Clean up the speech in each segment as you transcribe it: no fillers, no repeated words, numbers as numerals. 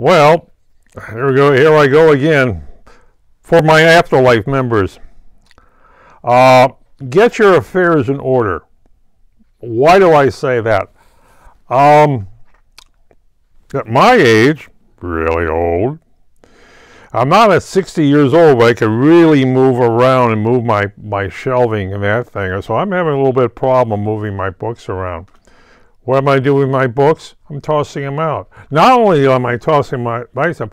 Well, here we go. Here I go again. For my afterlife members, get your affairs in order. Why do I say that? At my age, really old, I'm not at 60 years old, but I can really move around and move my shelving and that thing. So I'm having a little bit of problem moving my books around. What am I doing with my books? I'm tossing them out. Not only am I tossing my stuff,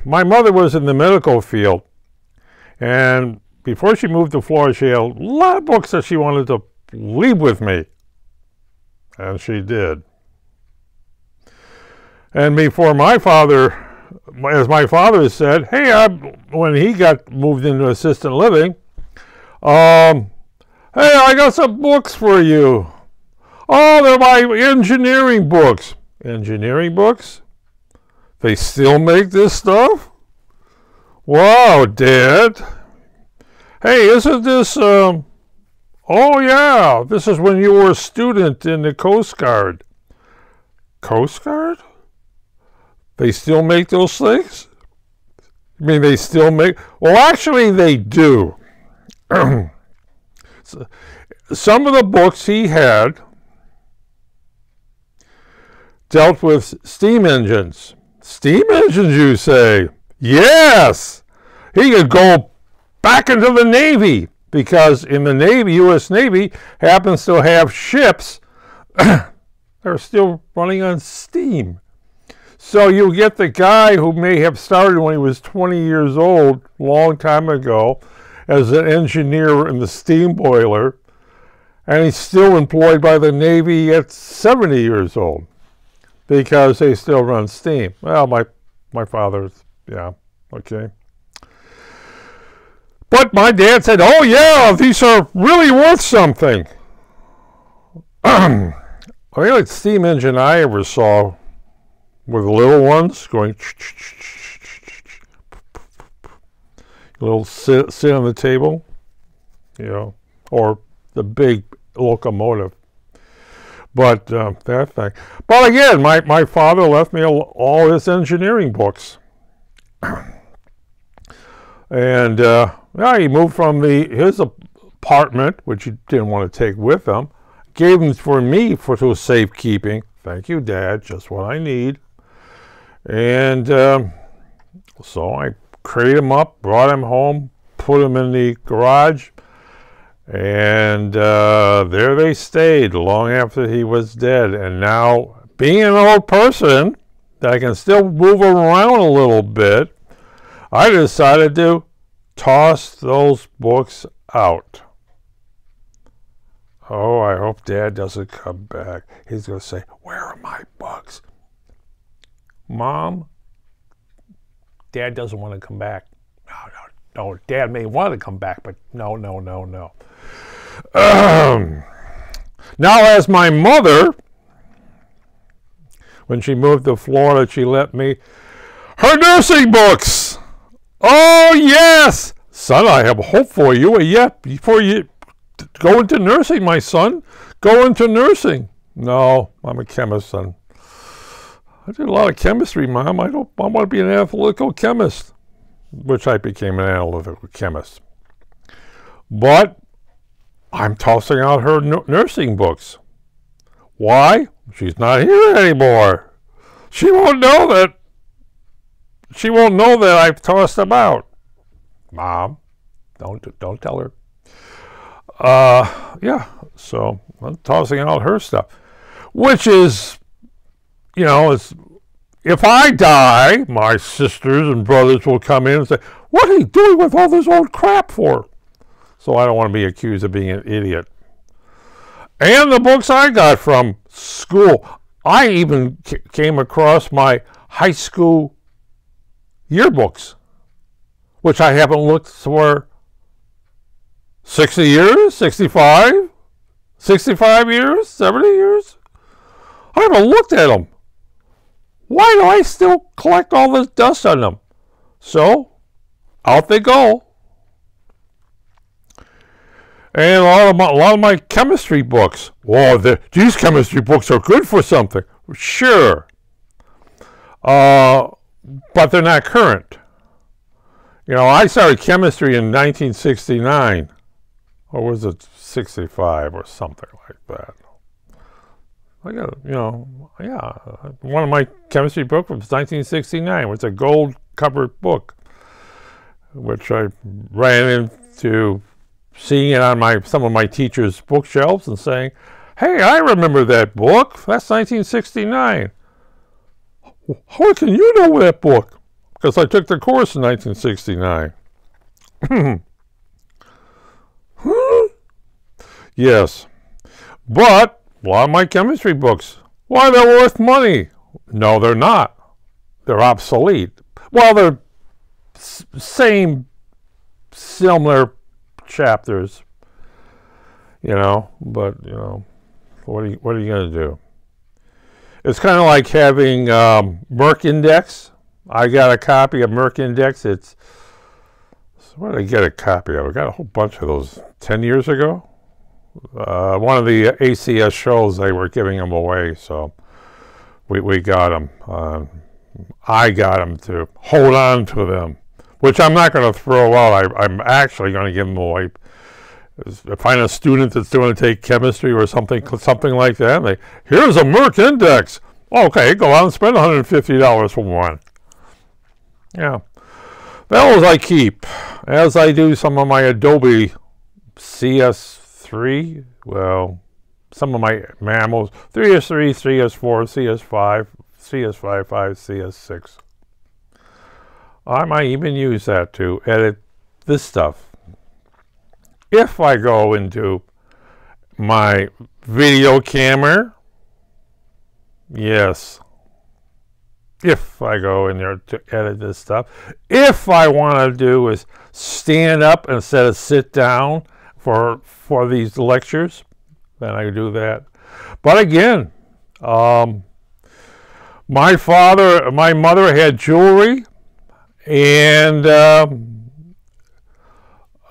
my mother was in the medical field, and before she moved to Florida, she had a lot of books that she wanted to leave with me, and she did. And before my father, as my father said, hey, when he got moved into assisted living, hey, I got some books for you. Oh, they're my engineering books. Engineering books? They still make this stuff? Wow, Dad. Hey, isn't this, oh yeah, this is when you were a student in the Coast Guard. Coast Guard? They still make those things? I mean, they still make, well, actually they do. Some of the books he had dealt with steam engines. Steam engines, you say? Yes! He could go back into the Navy, because in the Navy, U.S. Navy, happens to have ships that are still running on steam. So you get the guy who may have started when he was 20 years old, a long time ago, as an engineer in the steam boiler, and he's still employed by the Navy at 70 years old, because they still run steam. Well, my father's, yeah, okay. But my dad said, oh yeah, these are really worth something. The only steam engine I ever saw were the little ones going, little sit on the table, you know, or the big locomotive. But that thing. But again, my father left me all his engineering books. And yeah, he moved from his apartment, which he didn't want to take with him, gave them for me to safekeeping. Thank you, Dad, just what I need. And so I crated him up, brought him home, put him in the garage, and there they stayed long after he was dead. And now, being an old person that I can still move around a little bit, I decided to toss those books out. Oh, I hope Dad doesn't come back. He's going to say, where are my books? Mom, Dad doesn't want to come back. No, Dad may want to come back, but no. Now, as my mother, when she moved to Florida, she left me her nursing books. Oh, yes! Son, I have hope for you. Yet, before you go into nursing, my son, go into nursing. No, I'm a chemist, son. I did a lot of chemistry, Mom. I want to be an analytical chemist, which I became an analytical chemist. But I'm tossing out her nursing books. Why? She's not here anymore. She won't know that. She won't know that I've tossed them out. Mom, don't tell her. Yeah, so I'm tossing out her stuff, which is, you know, it's, if I die, my sisters and brothers will come in and say, what are you doing with all this old crap for? So I don't want to be accused of being an idiot. And the books I got from school. I even came across my high school yearbooks, which I haven't looked for 60 years, 65 years, 70 years. I haven't looked at them. Why do I still collect all this dust on them? So, out they go. And a lot of my chemistry books. Whoa, these chemistry books are good for something. Sure. but they're not current. You know, I started chemistry in 1969, or was it 65 or something like that. I got, you know, yeah, one of my chemistry books was 1969. It was a gold-covered book, which I ran into seeing it on some of my teachers' bookshelves and saying, "Hey, I remember that book. That's 1969. How can you know that book?" Because I took the course in 1969. Yes, but a lot of my chemistry books, why, they're worth money. No, they're not. They're obsolete. Well, they're similar chapters, you know, but, you know, what are you going to do? It's kind of like having Merck Index. I got a copy of Merck Index. Where did I get a copy of? I got a whole bunch of those 10 years ago. One of the ACS shows, they were giving them away, so we got them. I got them to hold on to them, which I'm not going to throw out. I'm actually going to give them away. If I find a student that's going to take chemistry or something like that, here's a Merck Index. Okay, go out and spend $150 for one. Yeah, those I keep, as I do some of my Adobe CS3, well, some of my mammals, 3S3, 3S4, CS5, CS55, CS6. I might even use that to edit this stuff. If I go into my video camera, yes. If I go in there to edit this stuff. If I want to do is stand up instead of sit down for these lectures, then I do that. But again, my mother had jewelry, and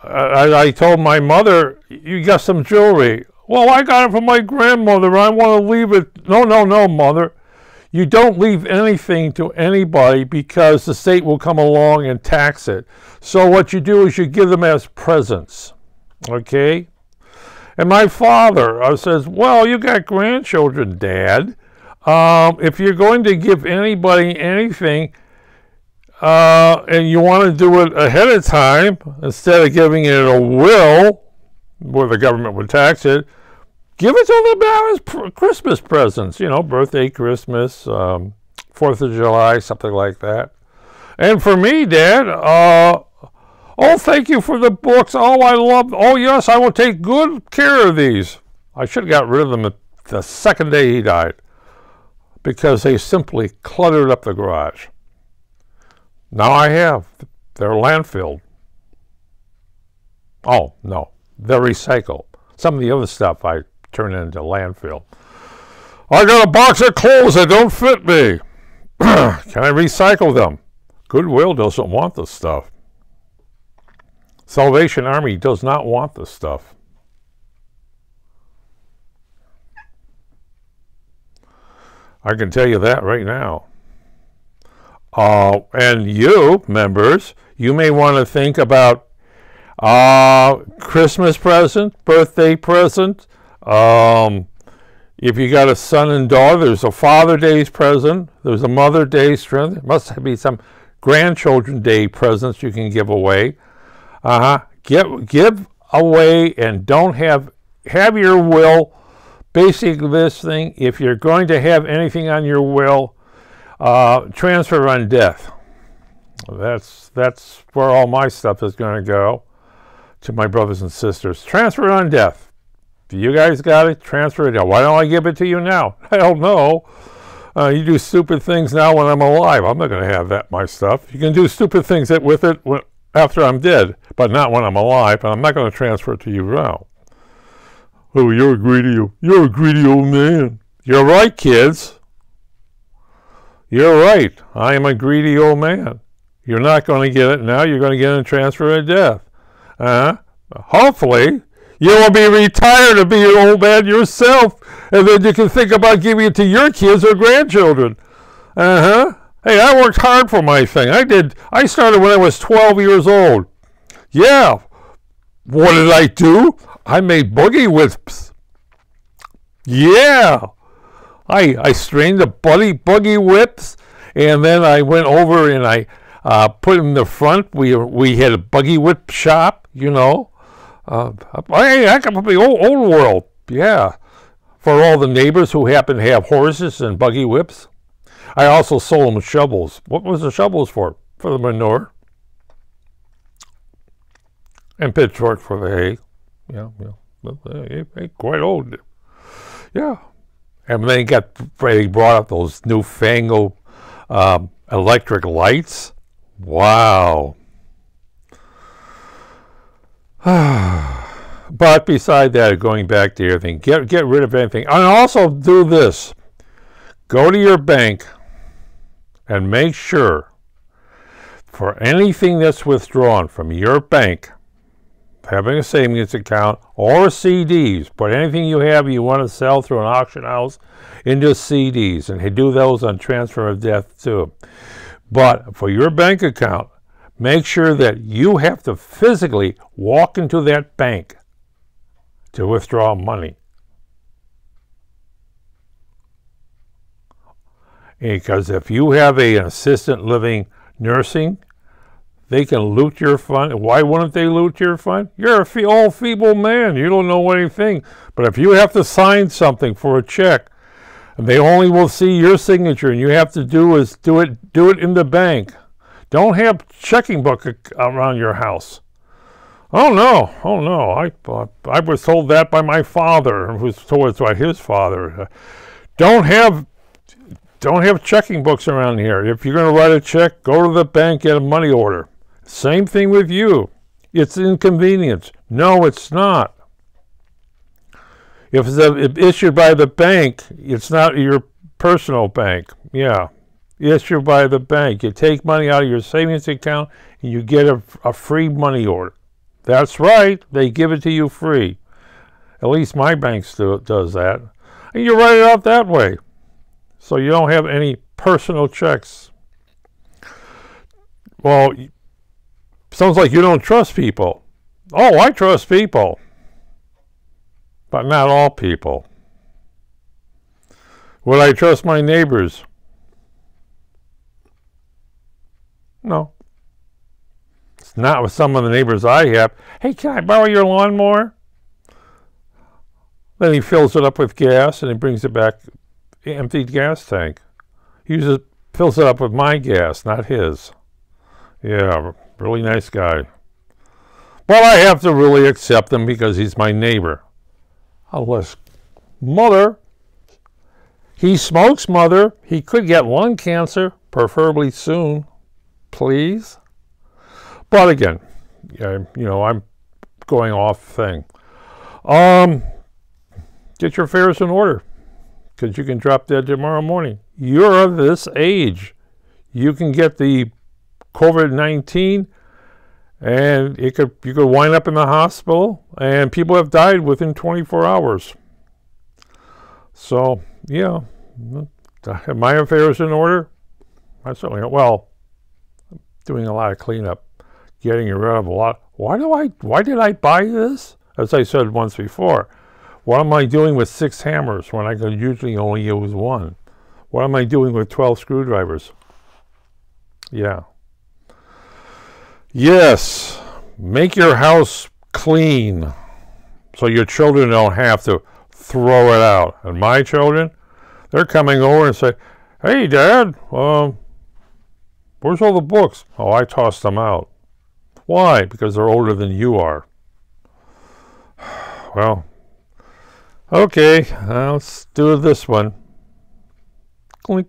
I told my mother, "You got some jewelry." "Well, I got it from my grandmother. I want to leave it." No, mother. You don't leave anything to anybody because the state will come along and tax it. So what you do is you give them as presents, okay? And my father says, "Well, you got grandchildren, Dad. If you're going to give anybody anything and you want to do it ahead of time, instead of giving it a will where the government would tax it, give it to them now as Christmas presents, you know, birthday, Christmas, 4th of July, something like that." And for me, Dad, "Oh, thank you for the books. Oh, oh, yes, I will take good care of these." I should have got rid of them the second day he died because they simply cluttered up the garage. Now I have. They're landfilled. Oh, no, they're recycled. Some of the other stuff I turn into landfill. "I got a box of clothes that don't fit me. Can I recycle them?" Goodwill doesn't want this stuff. Salvation Army does not want this stuff. I can tell you that right now. And you, members, you may want to think about Christmas present, birthday present. If you got a son and daughter, there's a Father Day's present. There's a Mother Day's present. There must be some Grandchildren Day presents you can give away. Give away and don't have your will. Basically, this thing, if you're going to have anything on your will, transfer on death. That's where all my stuff is going to go, to my brothers and sisters. Transfer on death. You guys got it? Transfer it. Why don't I give it to you now? Hell no. You do stupid things now when I'm alive. I'm not going to have my stuff. You can do stupid things with it after I'm dead, but not when I'm alive, and I'm not going to transfer it to you now. "Oh, you're a greedy old man." You're right, kids. You're right. I am a greedy old man. You're not going to get it now. You're going to get it in transfer of death. Hopefully, you will be retired and be an old man yourself, and then you can think about giving it to your kids or grandchildren. Hey, Hey, I worked hard for my thing. I started when I was 12 years old. Yeah. What did I do? I made boogie whips. Yeah. I strained the boogie whips, and then I went over and I put in the front. We had a buggy whip shop, you know. I come from the old world, yeah. For all the neighbors who happen to have horses and buggy whips. I also sold them shovels. What was the shovels for? For the manure. And pitchfork for the hay. Yeah. Quite old. Yeah. And then they brought up those newfangled electric lights. Wow. But beside that, going back to everything, get rid of anything. And also do this. Go to your bank and make sure for anything that's withdrawn from your bank, having a savings account or CDs, but anything you have you want to sell through an auction house into CDs, and do those on transfer of death too. But for your bank account, make sure that you have to physically walk into that bank to withdraw money. Because if you have an assistant living nursing, they can loot your fund. Why wouldn't they loot your fund? You're an old feeble man. You don't know anything. But if you have to sign something for a check, and they only will see your signature, and you have to do it in the bank. Don't have checking book around your house. Oh no. I was told that by my father, who was told it by his father. Don't have checking books around here. If you're going to write a check, go to the bank, get a money order. Same thing with you. It's inconvenience. No, it's not. If it's issued by the bank, it's not your personal bank. Yeah, issued by the bank. You take money out of your savings account and you get a free money order. That's right. They give it to you free. At least my bank does that. And you write it out that way. So you don't have any personal checks. Well, sounds like you don't trust people. Oh, I trust people. But not all people. Would I trust my neighbors? No. It's not with some of the neighbors I have. Hey, can I borrow your lawnmower? Then he fills it up with gas and he brings it back, emptied gas tank. He fills it up with my gas, not his. Yeah, really nice guy. But I have to really accept him because he's my neighbor. Unless, mother, he smokes, mother. He could get lung cancer, preferably soon. Please? But again, I'm going off thing. Get your affairs in order, because you can drop dead tomorrow morning. You're of this age. You can get the COVID-19, and you could wind up in the hospital, and people have died within 24 hours. So, yeah, have my affairs in order? I certainly don't. Well, I'm doing a lot of cleanup, getting rid of a lot. Why did I buy this? As I said once before, what am I doing with 6 hammers when I could usually only use 1? What am I doing with 12 screwdrivers? Yeah. Yes, make your house clean so your children don't have to throw it out. And my children, they're coming over and say, hey, Dad, where's all the books? Oh, I tossed them out. Why? Because they're older than you are. Well, okay, let's do this one. Clink.